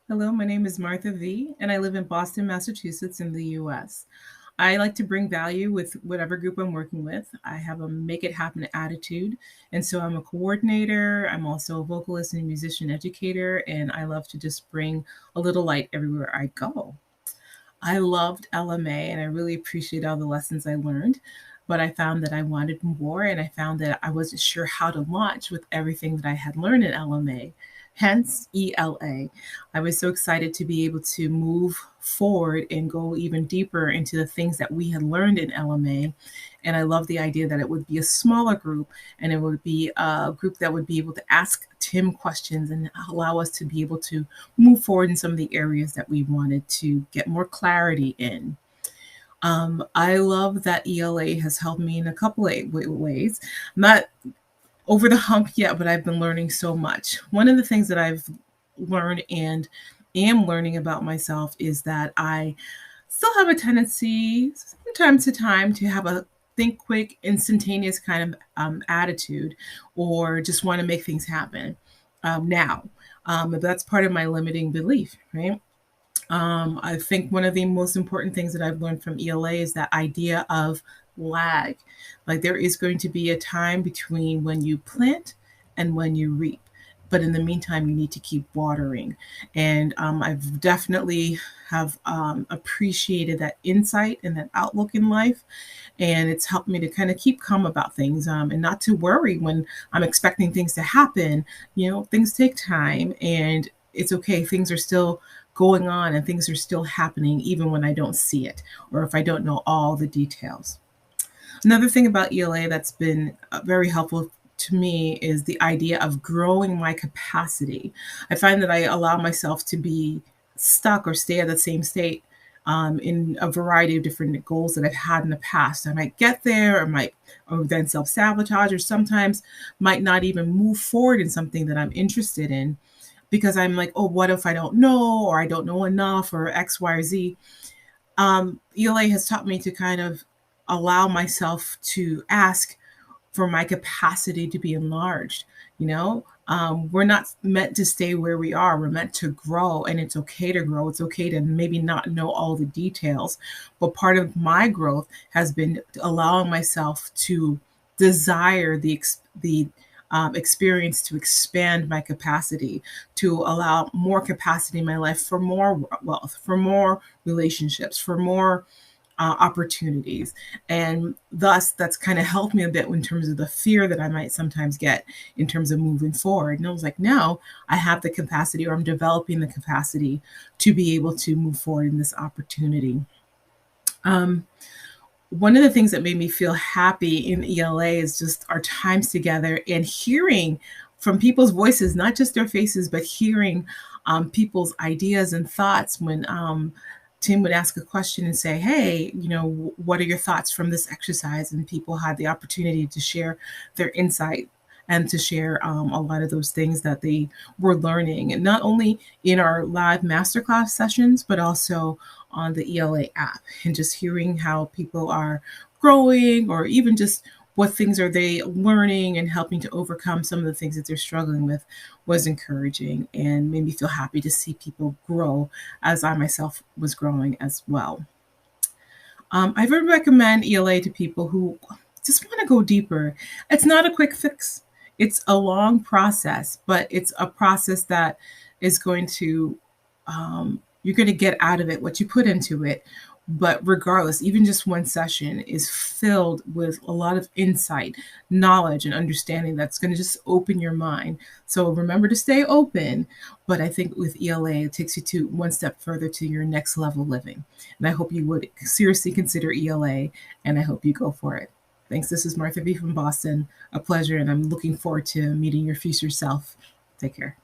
Hello, my name is Martha V, and I live in Boston, Massachusetts, in the US. I like to bring value with whatever group I'm working with. I have a make it happen attitude. And so I'm a coordinator. I'm also a vocalist and musician educator, and I love to just bring a little light everywhere I go. I loved LMA and I really appreciate all the lessons I learned, but I found that I wanted more and I found that I wasn't sure how to launch with everything that I had learned in LMA, hence ELA. I was so excited to be able to move forward and go even deeper into the things that we had learned in LMA. And I love the idea that it would be a smaller group and it would be a group that would be able to ask Tim questions and allow us to be able to move forward in some of the areas that we wanted to get more clarity in. I love that ELA has helped me in a couple of ways. I'm not over the hump yet, but I've been learning so much. One of the things that I've learned and am learning about myself is that I still have a tendency from time to time to have a think quick, instantaneous kind of attitude or just want to make things happen now. That's part of my limiting belief, right? I think one of the most important things that I've learned from ELA is that idea of lag. Like there is going to be a time between when you plant and when you reap. But in the meantime, you need to keep watering. And I've definitely have appreciated that insight and that outlook in life. And it's helped me to kind of keep calm about things and not to worry when I'm expecting things to happen. You know, things take time and it's okay. Things are still going on and things are still happening even when I don't see it or if I don't know all the details. Another thing about ELA that's been very helpful to me is the idea of growing my capacity. I find that I allow myself to be stuck or stay at the same state in a variety of different goals that I've had in the past. I might get there or then self sabotage, or sometimes might not even move forward in something that I'm interested in because I'm like, oh, what if I don't know, or I don't know enough, or X, Y, or Z. ELA has taught me to kind of allow myself to ask for my capacity to be enlarged. You know, we're not meant to stay where we are. We're meant to grow, and it's okay to grow. It's okay to maybe not know all the details. But part of my growth has been allowing myself to desire the experience to expand my capacity, to allow more capacity in my life for more wealth, for more relationships, for more opportunities. And thus, that's kind of helped me a bit in terms of the fear that I might sometimes get in terms of moving forward. And I was like, no, I have the capacity, or I'm developing the capacity to be able to move forward in this opportunity. Um, One of the things that made me feel happy in ELA is just our times together and hearing from people's voices, not just their faces, but hearing people's ideas and thoughts when Tim would ask a question and say, hey, you know, what are your thoughts from this exercise? And people had the opportunity to share their insight and to share a lot of those things that they were learning, and not only in our live masterclass sessions, but also on the ELA app, and just hearing how people are growing, or even just what things are they learning and helping to overcome some of the things that they're struggling with was encouraging and made me feel happy to see people grow as I myself was growing as well. I would recommend ELA to people who just want to go deeper. It's not a quick fix. It's a long process, but it's a process that is going to you're going to get out of it what you put into it. But regardless, even just one session is filled with a lot of insight, knowledge, and understanding that's going to just open your mind. So remember to stay open. But I think with ELA, it takes you to one step further to your next level living. And I hope you would seriously consider ELA, and I hope you go for it. Thanks. This is Martha V from Boston. A pleasure, and I'm looking forward to meeting your future self. Take care.